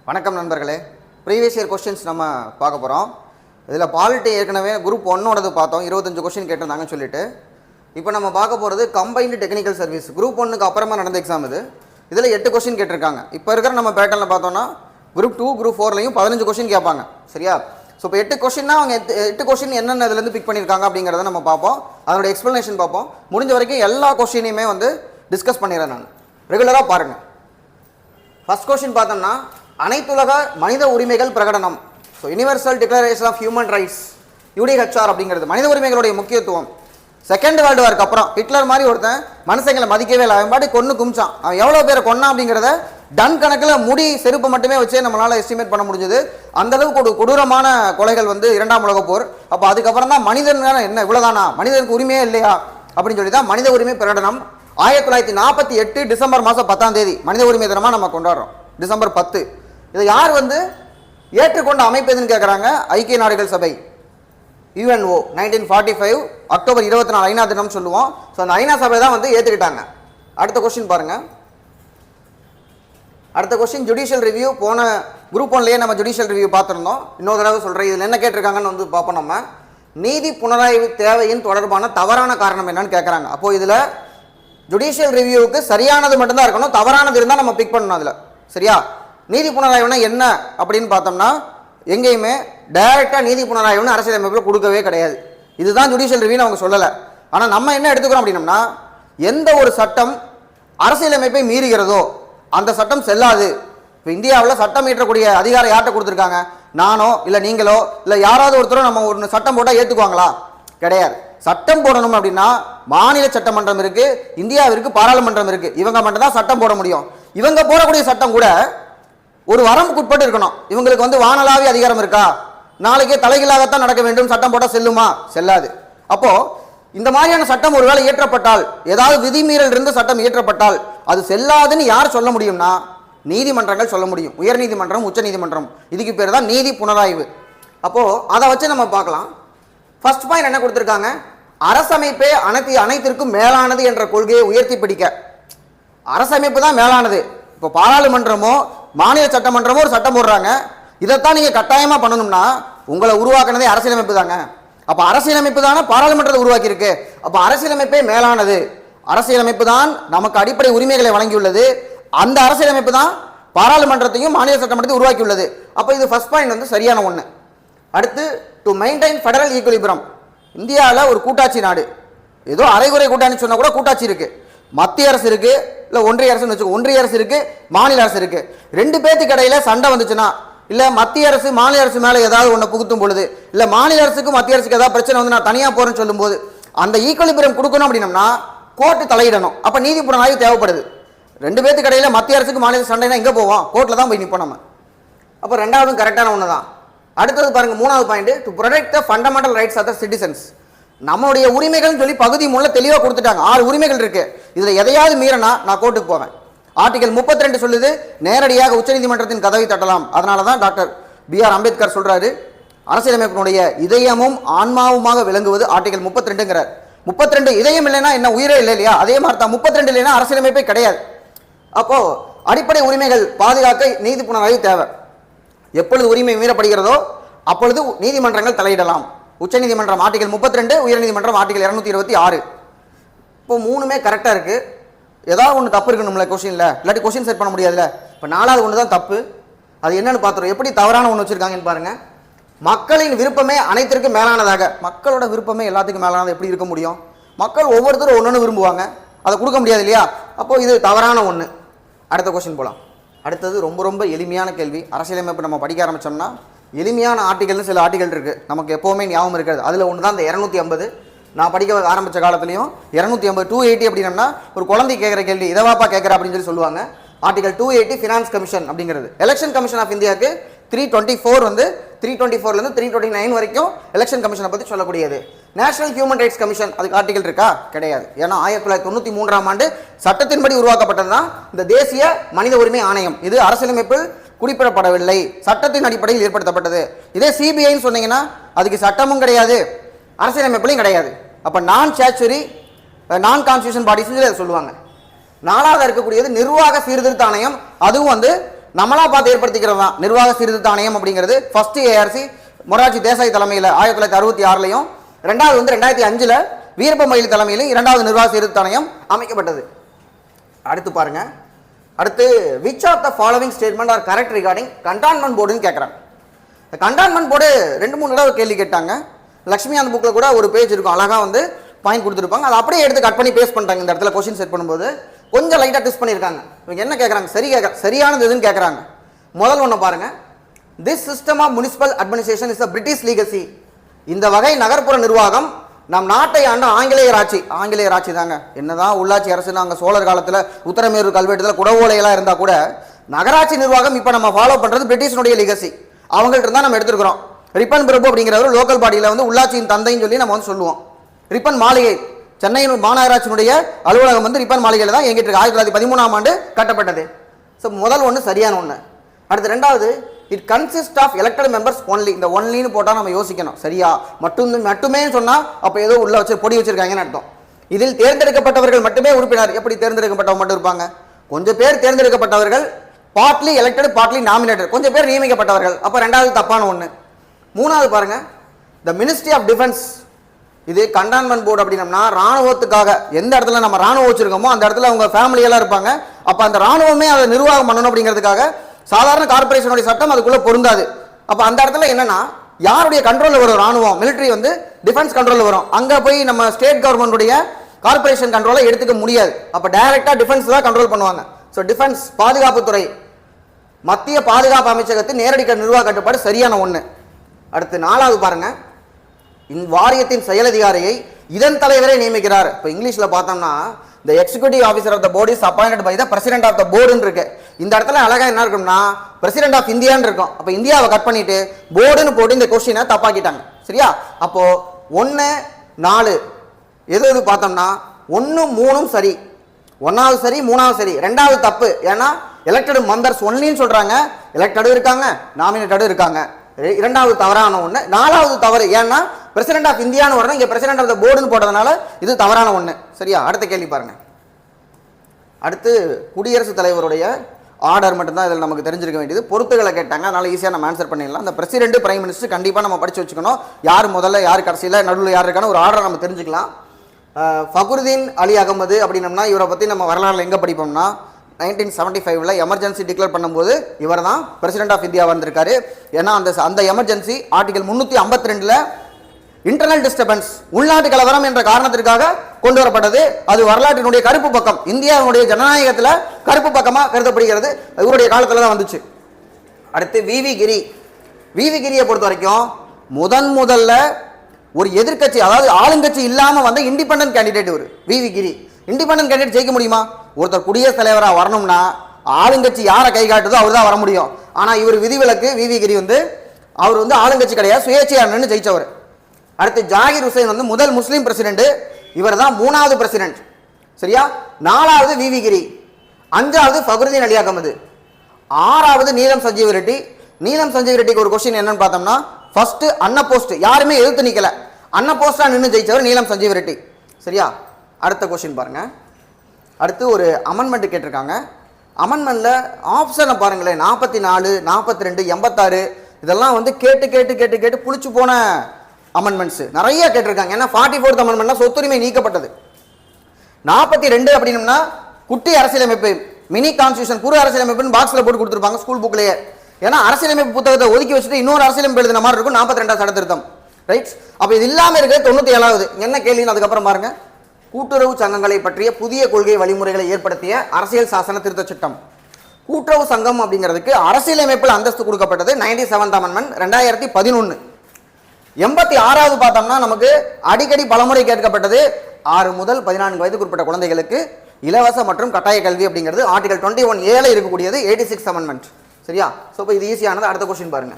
வணக்கம் நண்பர்களே. Previous year questions நம்ம பார்க்க போகிறோம். இதில் பாலிட்டி ஏற்கனவே குரூப் 1ஓடது பார்த்தோம், 25 கொஸ்டின் கேட்டிருந்தாங்கன்னு சொல்லிட்டு. இப்போ நம்ம பார்க்க போகிறது கம்பைன்டு டெக்னிக்கல் சர்வீஸ் குரூப் 1க்கு அப்புறமா நடந்த எக்ஸாம் இது. இதில் 8 கொஸ்டின் கேட்டிருக்காங்க. இப்போ இருக்கிற நம்ம பேட்டர்னில் பார்த்தோம்னா குரூப் 2 குரூப் 4லையும் 15 கொஸ்டின் கேட்பாங்க. சரியா? ஸோ இப்போ 8 கொஸ்டின்னா அவங்க 8 கொஸ்டின் என்னென்ன இதுலேருந்து பிக் பண்ணியிருக்காங்க அப்படிங்கிறத நம்ம பார்ப்போம். அதோட எக்ஸ்ப்ளனேஷன் பார்ப்போம். முடிஞ்ச வரைக்கும் எல்லா கொஸ்டினையுமே டிஸ்கஸ் பண்ணிடுறேன் நான். ரெகுலராக பாருங்கள். ஃபர்ஸ்ட் கொஸ்டின் பார்த்தோம்னா அனைத்துலக மனித உரிமைகள் பிரகடனம். So universal declaration of human rights UDHR அப்படிங்கிறது மனித உரிமைகளுடைய முக்கியத்துவம். செகண்ட் வேர்ல்டு வார்க்கு அப்புறம் ஹிட்லர் மாதிரி ஒருத்தன் மனுஷங்களை மதிக்கவே இல்லை, அவன் பாட்டி கொன்று குமிச்சான். அவன் எவ்வளோ பேரை கொன்னான் அப்படிங்கிறத டன் கணக்கில் முடி செருப்பு மட்டுமே வச்சே நம்மளால் எஸ்டிமேட் பண்ண முடிஞ்சது. அந்தளவுக்கு ஒரு கொடூரமான கொலைகள் இரண்டாம் உலகப் போர். அப்போ அதுக்கப்புறம் தான் மனிதன் என்ன இவ்வளோதானா, மனிதனுக்கு உரிமையே இல்லையா அப்படின்னு சொல்லி தான் மனித உரிமை பிரகடனம் 1948 டிசம்பர் மாதம் 10ஆம் தேதி மனித உரிமை தினமாக நம்ம கொண்டாடுறோம். டிசம்பர் 10. இதை யார் ஏற்றுக்கொண்ட அமைப்பு எதுன்னு கேட்குறாங்க. ஐக்கிய நாடுகள் சபை, யுஎன்ஓ. 1945 அக்டோபர் 24 ஐநா தினம் சொல்லுவோம். ஸோ அந்த ஐநா சபை தான் ஏற்றுக்கிட்டாங்க. அடுத்த கொஸ்டின் பாருங்க. அடுத்த கொஸ்டின் ஜுடிஷியல் ரிவ்யூ. போன குரூப் 1லேயே நம்ம ஜுடிஷியல் ரிவ்யூ பார்த்துருந்தோம். இன்னொரு தடவை சொல்கிறேன், இதில் என்ன கேட்டிருக்காங்கன்னு பார்ப்போம். நம்ம நீதி புனராய்வு தேவையின் தொடர்பான தவறான காரணம் என்னன்னு கேட்குறாங்க. அப்போ இதில் ஜுடிஷியல் ரிவ்யூவுக்கு சரியானது மட்டும்தான் இருக்கணும், தவறானது இருந்தால் நம்ம பிக் பண்ணணும் அதில். சரியா? நீதி புனராய்வுனா என்ன அப்படின்னு பார்த்தோம்னா எங்கேயுமே டைரெக்டாக நீதி புனராய்வுன்னு அரசியலமைப்பில் கொடுக்கவே கிடையாது. இதுதான் ஜுடிஷியல் ரிவ்யூன்னு அவங்க சொல்லலை. ஆனால் நம்ம என்ன எடுத்துக்கிறோம் அப்படின்னம்னா, எந்த ஒரு சட்டம் அரசியலமைப்பை மீறுகிறதோ அந்த சட்டம் செல்லாது. இப்போ இந்தியாவில் சட்டம் இயற்றக்கூடிய அதிகாரம் யார்கிட்ட கொடுத்துருக்காங்க? நானோ இல்லை நீங்களோ இல்லை யாராவது ஒருத்தரோ நம்ம ஒரு சட்டம் போட்டால் ஏற்றுக்குவாங்களா? கிடையாது. சட்டம் போடணும் அப்படின்னா மாநில சட்டமன்றம் இருக்கு, இந்தியாவிற்கு பாராளுமன்றம் இருக்கு. இவங்க மட்டும் தான் சட்டம் போட முடியும். இவங்க போடக்கூடிய சட்டம் கூட ஒரு வரம்புக்கு உட்பட்டு இருக்கணும். இவங்களுக்கு வானளாவிய அதிகாரம் இருக்கா? நாளைக்கே தலைகீழாகத்தான் நடக்க வேண்டும், சட்டம் போட்டால் செல்லுமா? செல்லாது. அப்போ இந்த மாதிரியான சட்டம் ஒருவேளை இயற்றப்பட்டால், ஏதாவது விதிமீறல் இருந்து சட்டம் இயற்றப்பட்டால் அது செல்லாதுன்னு யார் சொல்ல முடியும்னா நீதிமன்றங்கள் சொல்ல முடியும். உயர் நீதிமன்றம், உச்ச நீதிமன்றம். இதுக்கு பேர் தான் நீதி புனராய்வு. அப்போ அதை வச்சு நம்ம பார்க்கலாம். ஃபர்ஸ்ட் பாயிண்ட் என்ன கொடுத்துருக்காங்க? அரசமைப்பே அனைத்திற்கும் மேலானது என்ற கொள்கையை உயர்த்தி பிடிக்க. அரசமைப்பு தான் மேலானது. இப்போ பாராளுமன்றமோ மாநில சட்டமன்றமோ ஒரு சட்டம் போடுறாங்க, இதைத்தான் நீங்கள் கட்டாயமாக பண்ணணும்னா உங்களை உருவாக்குனதே அரசியலமைப்பு தாங்க. அப்போ அரசியலமைப்பு தானே பாராளுமன்றத்தை உருவாக்கி இருக்கு. அப்போ அரசியலமைப்பே மேலானது. அரசியலமைப்பு தான் நமக்கு அடிப்படை உரிமைகளை வழங்கியுள்ளது. அந்த அரசியலமைப்பு தான் பாராளுமன்றத்தையும் மாநில சட்டமன்றத்தையும் உருவாக்கியுள்ளது. அப்போ இது ஃபர்ஸ்ட் பாயிண்ட் சரியான ஒன்று. அடுத்து, டு மெயின்டைன் ஃபெடரல் ஈக்குலிபிரம். இந்தியாவில் ஒரு கூட்டாட்சி நாடு, ஏதோ அரைகுறை கூட்டாட்சி சொன்னால் கூட கூட்டாட்சி இருக்கு. மத்திய அரசு இருக்கு, இல்லை ஒன்றிய அரசுன்னு வச்சுக்கோ. ஒன்றிய அரசு இருக்கு, மாநில அரசு இருக்கு. ரெண்டு பேத்துக்கு இடையில சண்டை வந்துச்சுன்னா, இல்லை மத்திய அரசு மாநில அரசு மேலே ஏதாவது ஒன்று புகுத்தும் பொழுது, இல்லை மாநில அரசுக்கும் மத்திய அரசுக்கு ஏதாவது பிரச்சனை நான் தனியாக போறேன்னு சொல்லும்போது அந்த ஈக்குலிபிரம் கொடுக்கணும் அப்படின்னம்னா கோர்ட்டு தலையிடணும். அப்போ நீதி புலனாய்வு தேவைப்படுது. ரெண்டு பேத்துக்கு இடையில மத்திய அரசுக்கு மாநில சண்டைனா எங்கே போவோம்? கோர்ட்டில் தான் போய் நிற்போம் நம்ம. அப்போ ரெண்டாவதும் கரெக்டான ஒன்று தான். அடுத்தது பாருங்க, மூணாவது point, to protect the fundamental rights of the citizens. நம்மளுடைய உரிமைகள் சொல்லி பகுதி 3 தெளிவாக கொடுத்துட்டாங்க. 6 உரிமைகள் இருக்கு. இதுல எதையாவது மீறினா நான் கோர்ட்டுக்கு போவேன். ஆர்டிகல் 32 சொல்லுது, நேரடியாக உச்சநீதிமன்றத்தின் கதவை தட்டலாம். அதனால தான் டாக்டர் BR அம்பேத்கர் சொல்றாரு, அரசியலமைப்பினுடைய இதயமும் ஆன்மாவுமாக விளங்குவது ஆர்டிகல் 32ங்கிறார். 32 இதயம் இல்லைன்னா என்ன, உயிரே இல்லை இல்லையா? அதே மாதிரி தான் 32 இல்லைன்னா அரசியலமைப்பே கிடையாது. அப்போ அடிப்படை உரிமைகள் பாதுகாக்க நீதி புனராய்வு தேவை. எப்பொழுது உரிமை மீறப்படுகிறதோ அப்பொழுது நீதிமன்றங்கள் தலையிடலாம். உச்சநீதிமன்றம் ஆர்டிகல் 32, உயர்நீதிமன்றம் ஆர்டிகல் 226. இப்போ மூணுமே கரெக்டாக இருக்கு. ஏதாவது ஒன்று தப்பு இருக்கணும்ல கொஸ்டின்ல, இல்லாட்டி கொஸ்டின் செட் பண்ண முடியாதுல்ல. இப்போ 4வது ஒன்று தான் தப்பு. அது என்னன்னு பார்த்துரும். எப்படி தவறான ஒன்று வச்சிருக்காங்கன்னு பாருங்க. மக்களின் விருப்பமே அனைத்திற்கும் மேலானதாக. மக்களோட விருப்பமே எல்லாத்துக்கும் மேலானது எப்படி இருக்க முடியும்? மக்கள் ஒவ்வொருத்தரும் ஒன்று விரும்புவாங்க, அதை கொடுக்க முடியாது இல்லையா? அப்போ இது தவறான ஒன்று. அடுத்த கொஸ்டின் போகலாம். அடுத்தது ரொம்ப ரொம்ப எளிமையான கேள்வி. அரசியலமைப்பு நம்ம படிக்க ஆரம்பிச்சோம்னா எளிமையான ஆர்டிகல்னு சில ஆர்டிகல் இருக்கு, நமக்கு எப்போவுமே ஞாபகம் இருக்காது. அதில் ஒன்று தான் இந்த 250. நான் படிக்க ஆரம்பித்த காலத்துலையும் 250 280 அப்படின்னா ஒரு குழந்தை கேட்குற கேள்வி, இதவாப்பா கேட்குற அப்படின்னு சொல்லுவாங்க. ஆர்டிகல் 280 ஃபினான்ஸ் கமிஷன் அப்படிங்கிறது. எலெக்ஷன் கமிஷன் ஆஃப் இந்தியாவுக்கு 324 324லேருந்து 329 வரைக்கும் எலெக்ஷன் கமிஷனை பற்றி சொல்லக்கூடியது. நேஷனல் ஹியூமன் ரைட்ஸ் கமிஷன், அதுக்கு ஆர்டிகல் இருக்கா? கிடையாது. ஏன்னா 1993ஆம் ஆண்டு சட்டத்தின்படி உருவாக்கப்பட்டது தான் இந்த தேசிய மனித உரிமை ஆணையம். இது அரசியலமைப்பில் குறிப்பிடப்படவில்லை, சட்டத்தின் அடிப்படையில் ஏற்படுத்தப்பட்டது. இதே சிபிஐன்னு சொன்னீங்கன்னா அதுக்கு சட்டமும் கிடையாது, அரசியலமைப்புலையும் கிடையாது. அப்போ நான் ஸ்டாச்சுரி நான் கான்ஸ்டியூஷன் பாடிஸ் சொல்லுவாங்க. 4வது இருக்கக்கூடியது நிர்வாக சீர்திருத்த ஆணையம். அதுவும் நம்மளா பார்த்து ஏற்படுத்திக்கிறது தான் நிர்வாக சீர்திருத்த ஆணையம் அப்படிங்கிறது. ஃபர்ஸ்ட் ஏஆர்சி மொரார்ஜி தேசாய் தலைமையில் 1966லையும், ரெண்டாவது வந்து 2005ல் வீரப்ப மொய்லி தலைமையிலும் இரண்டாவது நிர்வாக சீர்திருத்த ஆணையம் அமைக்கப்பட்டது. அடுத்து பாருங்க, அடுத்து which of the following statement are correct regarding cantonment போர்டுன்னு கேட்குறாங்க. இந்த கண்டான்மெண்ட் போர்டு 2-3 தடவை கேள்வி கேட்டாங்க. லக்ஷ்மி அந்த புக்கில் கூட ஒரு பேஜ் இருக்கும், அழகாக வந்து பாயிண்ட் கொடுத்துருப்பாங்க. அதை அப்படியே எடுத்து கட் பண்ணி பேஸ்ட் பண்ணிட்டாங்க. இந்த இடத்துல கொஸ்டின் செட் பண்ணும்போது கொஞ்சம் லைட்டாக ட்விஸ்ட் பண்ணியிருக்காங்க. இவங்க என்ன கேட்குறாங்க, சரியானது எதுன்னு கேட்குறாங்க. முதல் ஒன்று பாருங்க, this system of municipal administration is a British legacy. இந்த வகை நகர்ப்புற நிர்வாகம் நம் நாட்டை ஆண்ட ஆங்கிலேயர் ஆட்சி தாங்க. என்னதான் உள்ளாட்சி அரசு நாங்கள் சோழர் காலத்தில் உத்தரமேரூர் கல்வெட்டுத்தில் குடவோலையெல்லாம் இருந்தால் கூட நகராட்சி நிர்வாகம் இப்போ நம்ம ஃபாலோ பண்ணுறது பிரிட்டிஷனுடைய லீகசி. அவங்கள்ட்ட இருந்தால் நம்ம எடுத்துருக்கிறோம். ரிப்பன் பிரபு அப்படிங்கிறவர் லோக்கல் பாடியில் வந்து உள்ளாட்சியின் தந்தைன்னு சொல்லி நம்ம வந்து சொல்லுவோம். ரிப்பன் மாளிகை சென்னை மாநகராட்சியினுடைய அலுவலகம் வந்து ரிப்பன் மாளிகையில் தான் எங்கிட்டு இருக்கு. 1913ஆம் ஆண்டு கட்டப்பட்டது. ஸோ முதல் ஒன்று சரியான ஒன்று. அடுத்து ரெண்டாவது, it consist of elected members only. இந்த ஒன்லின்னு போட்டால் நம்ம யோசிக்கணும். சரியா மட்டுமே சொன்னால் அப்போ ஏதோ உள்ள வச்சு பொடி வச்சிருக்காங்கன்னு அர்த்தம். இதில் தேர்ந்தெடுக்கப்பட்டவர்கள் மட்டுமே உறுப்பினர். எப்படி தேர்ந்தெடுக்கப்பட்டவங்க மட்டும் இருப்பாங்க? கொஞ்சம் பேர் தேர்ந்தெடுக்கப்பட்டவர்கள், பார்ட்லி எலெக்டட் பார்ட்லி நாமினேட்டட், கொஞ்சம் பேர் நியமிக்கப்பட்டவர்கள். அப்போ ரெண்டாவது தப்பான ஒன்று. மூணாவது பாருங்க, த மினிஸ்ட்ரி ஆஃப் டிஃபென்ஸ். இது கண்டான்மெண்ட் போர்டு அப்படின்னம்னா ராணுவத்துக்காக எந்த இடத்துல நம்ம ராணுவம் வச்சிருக்கோமோ அந்த இடத்துல அவங்க ஃபேமிலியெல்லாம் இருப்பாங்க. அப்போ அந்த ராணுவமே அதை நிர்வாகம் பண்ணணும் அப்படிங்கிறதுக்காக சாதாரண கார்பரேஷனுடைய சட்டம் அதுக்குள்ள பொருந்தாது. அப்போ அந்த இடத்துல என்னன்னா யாருடைய கண்ட்ரோலில் வரும் ராணுவம், மிலிட்டரி வந்து டிஃபென்ஸ் கண்ட்ரோலில் வரும். அங்கே போய் நம்ம ஸ்டேட் கவர்மெண்ட்டுடைய கார்பரேஷன் கண்ட்ரோலை எடுத்துக்க முடியாது. அப்போ டைரக்டாக டிஃபென்ஸ் தான் கண்ட்ரோல் பண்ணுவாங்க. ஸோ டிஃபென்ஸ் பாதுகாப்புத்துறை மத்திய பாதுகாப்பு அமைச்சகத்தின் நேரடி நிர்வாக கட்டுப்பாடு சரியான ஒன்று. அடுத்து நாலாவது பாருங்க, வாரியத்தின் செயலதிகாரியை இதன் தலைவரை நியமிக்கிறார். இப்போ இங்கிலீஷில் பார்த்தோம்னா the executive officer of the board is appointed by the president of the board ன்னு இருக்கு. இந்த இடத்துல அழகா என்ன இருக்கும்னா பிரசிடென்ட் ஆஃப் இந்தியான்னு இருக்கும். அப்போ இந்தியாவை கட் பண்ணிட்டு போர்டுன்னு போட்டு இந்த கொஸ்டினை தப்பாக்கிட்டாங்க. சரியா? அப்போ 1, 4 எது பார்த்தோம்னா 1, 3 சரி, 1வது சரி, 3வது சரி, 2வது தப்பு. ஏன்னா எலெக்டட் மெம்பர்ஸ் ஒன்லின்னு சொல்றாங்க, எலெக்டடும் இருக்காங்க, நாமினேட்டடும் இருக்காங்க. 2வது தவறான ஒன்று. 4வது தவறு, ஏன்னா பிரசிடென்ட் ஆஃப் இந்தியான்னு வரணும், இங்கே பிரசிடென்ட் ஆஃப் த போர்டுன்னு போட்டதுனால இது தவறான ஒன்று. சரியா? அடுத்த கேள்வி பாருங்க. அடுத்து குடியரசுத் தலைவருடைய ஆர்டர் மட்டும்தான் இதில் நமக்கு தெரிஞ்சிருக்க வேண்டியது. பொறுப்புகளை கேட்டாங்க, அதனால ஈஸியாக நம்ம ஆன்சர் பண்ணிடலாம். அந்த பிரசிடென்ட் பிரைம் மினிஸ்டர் கண்டிப்பாக நம்ம படித்து வச்சுக்கணும். யார் முதல்ல, யார் கடைசியில், நடுவில் யார் இருக்கான ஒரு ஆர்டர் நம்ம தெரிஞ்சுக்கலாம். ஃபக்ருதீன் அலி அகமது அப்படின்னம்னா இவரை பற்றி நம்ம வரலாறுல எங்கே படிப்போம்னா 1975ல் எமர்ஜென்சி டிக்ளேர் பண்ணும்போது இவர் தான் பிரசிடென்ட் ஆஃப் இந்தியா வந்திருக்காரு. ஏன்னா அந்த எமர்ஜென்சி ஆர்டிகல் 352ல் இன்டர்னல் டிஸ்டர்பன்ஸ், உள்நாட்டு கலவரம் என்ற காரணத்திற்காக கொண்டு வரப்பட்டது. அது வரலாற்றினுடைய கருப்பு பக்கம், இந்தியாவுடைய ஜனநாயகத்தில் கருப்பு பக்கமாக கருதப்படுகிறது. இவருடைய காலத்தில் தான் வந்துச்சு. அடுத்து விவி கிரியை பொறுத்த வரைக்கும் முதல்ல ஒரு எதிர்கட்சி, அதாவது ஆளுங்கட்சி இல்லாமல் வந்த இண்டிபெண்டன்ட் கேண்டிடேட் இவர் விவி கிரி. இண்டிபெண்டன்ட் கேண்டிடேட் ஜெயிக்க முடியுமா? ஒருத்தர் குடியரசுத் தலைவராக வரணும்னா ஆளுங்கட்சி யாரை கை காட்டுதோ அவர் தான் வர முடியும். ஆனால் இவர் விதிவிலக்கு. விவி கிரி அவர் ஆளுங்கட்சி கிடையாது, சுயேட்சையாளர்னு ஜெயிச்சவர். அடுத்து ஜாகிர் ஹுசைன் முதல் முஸ்லீம் பிரசிடென்ட், இவர் தான் 3வது பிரசிடென்ட். சரியா? 4வது விவி கிரி, 5வது ஃபக்ருதீன் அலி அகமது, 6வது நீலம் சஞ்சீவ் ரெட்டி. நீலம் சஞ்சீவ் ரெட்டிக்கு ஒரு கொஸ்டின் என்னன்னு பார்த்தோம்னா, ஃபர்ஸ்ட் அன்னபோஸ்ட், யாருமே எதிர்த்து நிக்கல, அன்னபோஸ்டா நின்று ஜெயிச்சவர் நீலம் சஞ்சீவ் ரெட்டி. சரியா? அடுத்த கொஸ்டின் பாருங்க. அடுத்து ஒரு அமெண்ட்மெண்ட் கேட்டிருக்காங்க. அமெண்ட்மெண்ட்ல ஆப்ஷனை பாருங்களேன், 44, 42, 86 இதெல்லாம் கேட்டு கேட்டு கேட்டு கேட்டு புளிச்சு போன அமெண்ட்மெண்ட்ஸ் நிறைய கேட்டிருக்காங்க. ஏன்னா 44th அமெண்ட்மெண்ட்னா சொத்துரிமை நீக்கப்பட்டது. 42 அப்படின்னா குட்டி அரசியலமைப்பு, மினி கான்ஸ்டியூஷன், குறு அரசியலமைப்புன்னு பாக்ஸ்ல போட்டு கொடுத்துருப்பாங்க ஸ்கூல் புக்லயே. ஏன்னா அரசியலமைப்பு புத்தகத்தை ஒதுக்கி வச்சுட்டு இன்னொரு அரசியலமைப்பு எழுதின மாதிரி இருக்கும் 42வது சட்ட திருத்தம். ரைட்? அப்ப இது இல்லாம இருக்கு 97வது. என்ன கேள்வின்னு அதுக்கப்புறம் பாருங்க. கூட்டுறவு சங்கங்களை பற்றிய புதிய கொள்கை வழிமுறைகளை ஏற்படுத்திய அரசியல் சாசன திருத்த சட்டம். கூட்டுறவு சங்கம் அப்படிங்கிறதுக்கு அரசியலமைப்பில் அந்தஸ்து கொடுக்கப்பட்டது 97th அமெண்ட்மெண்ட் 2011. 86வது பார்த்தோம்னா நமக்கு அடிக்கடி பலமுறை கேட்கப்பட்டது 6 முதல் 14 வயதுக்கு உட்பட்ட குழந்தைகளுக்கு இலவச மற்றும் கட்டாய கல்வி அப்படிங்கிறது ஆர்டிகல் 21A இருக்கக்கூடியது 86th அமெண்ட்மெண்ட். சரியா? ஸோ இப்போ இது ஈஸியானது. அடுத்த கொஸ்டின் பாருங்க.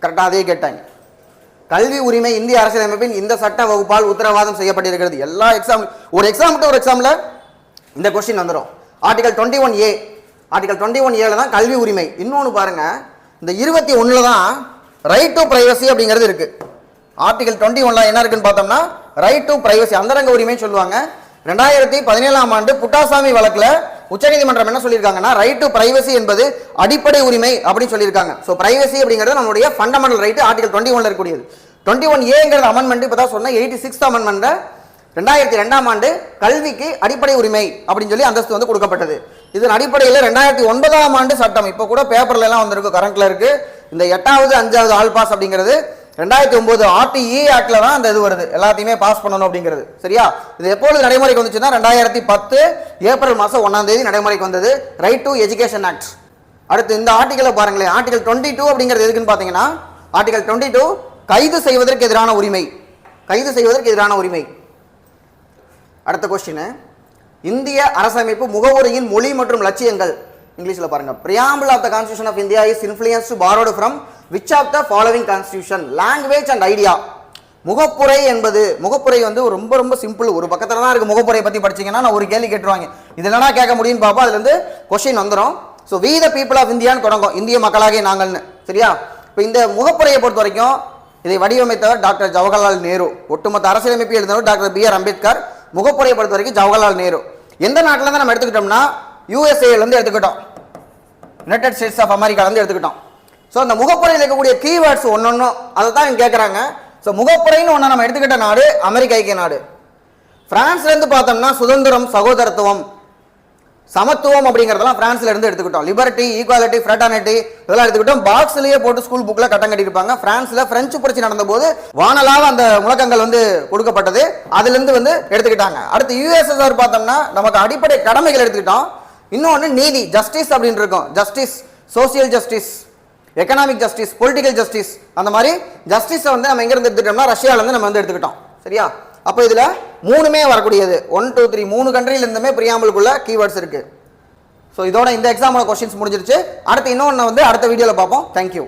கரெக்டாக அதே கேட்டாங்க. கல்வி உரிமை இந்திய அரசியலமைப்பின் இந்த சட்ட வகுப்பால் உத்தரவாதம் செய்யப்பட்டிருக்கிறது. எல்லா எக்ஸாம், ஒரு எக்ஸாம்ல இந்த கொஸ்டின் வந்துடும். ஆர்டிகல் 21A, ஆர்டிகல் 21A தான் கல்வி உரிமை. இன்னொன்று பாருங்க, இந்த 21ல் தான் ரைட் டு பிரைவசி அப்படிங்கிறது இருக்கு. ஆர்டிகல் 21ல் என்ன இருக்குன்னு பார்த்தோம்னா ரைட் டு பிரைவசி, அந்தரங்க உரிமைன்னு சொல்லுவாங்க. 2017ஆம் ஆண்டு புட்டாசாமி வழக்கில் உச்சநீதிமன்றம் என்ன சொல்லியிருக்காங்கன்னா ரைட் டு பிரைவசி என்பது அடிப்படை உரிமை அப்படின்னு சொல்லியிருக்காங்க. ஸோ பிரைவசி அப்படிங்கிறது நம்மளுடைய ஃபண்டமெண்டல் ரைட், ஆர்டிகல் 21 இருக்கக்கூடியது. 21A அமெண்ட்மெண்ட் இப்போ தான் சொன்ன 86th அமெண்ட்மெண்ட் 2002ஆம் ஆண்டு கல்விக்கு அடிப்படை உரிமை அப்படின்னு சொல்லி அந்தஸ்து வந்து கொடுக்கப்பட்டது. இதன் அடிப்படையில் 2009ஆம் ஆண்டு சட்டம் இப்போ கூட பேப்பர்ல எல்லாம் வந்திருக்கு, கரண்ட்ல இருக்கு. இந்த 8வது 5வது ஆல் பாஸ் அப்படிங்கிறது 2009 RTE ஆக்ட்ல தான் அந்த இது வருது, எல்லாத்தையுமே பாஸ் பண்ணணும் அப்படிங்கிறது. சரியா? இது எப்பொழுது நடைமுறைக்கு வந்துச்சுன்னா 2010 ஏப்ரல் மாதம் 1ஆம் தேதி நடைமுறைக்கு வந்தது, ரைட் டு எஜுகேஷன் ஆக்ட். அடுத்து இந்த ஆர்டிகலை பாருங்களேன், ஆர்டிகல் 22 அப்படிங்கிறது எதுக்குன்னு பார்த்தீங்கன்னா, ஆர்டிகல் 22 கைது செய்வதற்கு எதிரான உரிமை, கைது செய்வதற்கு எதிரான உரிமை. அடுத்த கொஸ்டின், இந்திய அரசமைப்பு முகவுரையின் மொழி மற்றும் லட்சியங்கள். இங்கிலீஷ்ல பாருங்க. Preamble of the Constitution of India is influenced borrowed from which of the following constitution? Language and idea. முகப்புரை என்பது, முகப்புரை வந்து ரொம்ப ரொம்ப சிம்பிள், ஒரு பக்கத்துல தான் இருக்கு. முகப்புரை பத்தி படிச்சீங்கன்னா நான் ஒரு கேள்வி கேட்டுருவாங்க, இது என்னடா கேட்க முடியும்னு பாப்பா, அதுல இருந்து கொஸ்டின் வந்துடும். So we the people of இந்தியான்னு தொடங்கும், இந்திய மக்களாகிய நாங்கள்னு. சரியா? இப்போ இந்த முகப்புரையை பொறுத்த வரைக்கும் இதை வடிவமைத்தவர் டாக்டர் ஜவஹர்லால் நேரு, ஒட்டுமொத்த அரசியலமைப்பு எழுதினவர் டாக்டர் BR அம்பேத்கர். முகப்புரையை பொறுத்த வரைக்கும் ஜவஹர்லால் நேரு. எந்த நாட்டில இருந்து நம்ம எடுத்துக்கிட்டோம்னா USA இருந்து எடுத்துக்கிட்டோம், யுனைடெட் ஸ்டேட்ஸ் ஆஃப் அமெரிக்கால இருந்து எடுத்துக்கிட்டோம். ஸோ அந்த முகப்புரையில் இருக்கக்கூடிய கீவேர்ட்ஸ் ஒன்னொன்னும் அதை தான் இங்க கேட்குறாங்க. ஸோ முகப்புரைன்னு ஒன்று நம்ம எடுத்துக்கிட்ட நாடு அமெரிக்க ஐக்கிய நாடு. பிரான்ஸ்ல இருந்து பார்த்தோம்னா சுதந்திரம், சகோதரத்துவம், சமத்துவம் அப்படிங்கிறதெல்லாம் பிரான்ஸ்ல இருந்து எடுத்துக்கிட்டோம். லிபர்ட்டி, ஈக்குவாலிட்டி, ஃப்ரெட்டர்னிட்டி இதெல்லாம் எடுத்துக்கிட்டோம். பாக்ஸ்லயே போட்டு ஸ்கூல் புக்ல கட்டம் கட்டியிருப்பாங்க. பிரான்ஸ்ல பிரெஞ்சு புரட்சி நடந்த போது வானலாவ அந்த முழக்கங்கள் வந்து கொடுக்கப்பட்டது, அதுல இருந்து வந்து எடுத்துக்கிட்டாங்க. அடுத்து USSR பார்த்தோம்னா நமக்கு அடிப்படை கடமைகள் எடுத்துக்கிட்டோம். இன்னொன்று நீதி, ஜஸ்டிஸ் அப்படின்னு இருக்கும். Justice, social justice, economic justice, political justice, அந்த மாதிரி ஜஸ்டிஸை வந்து நம்ம எங்க இருந்து எடுத்துக்கிட்டோம்னா ரஷ்யால இருந்து நம்ம வந்து எடுத்துக்கிட்டோம். சரியா? அப்போ இதுல மூணுமே வரக்கூடியது, 1 2 3 3 கண்ட்ரில இருந்துமே பிரியாம்பிளுக்குள்ள கீவேர்ட்ஸ் இருக்கு. ஸோ இதோட இந்த எக்ஸாமோட கொஸ்டின்ஸ் முடிஞ்சிருச்சு. அடுத்து இன்னொன்று வந்து அடுத்த வீடியோவில் பார்ப்போம். தேங்க்யூ.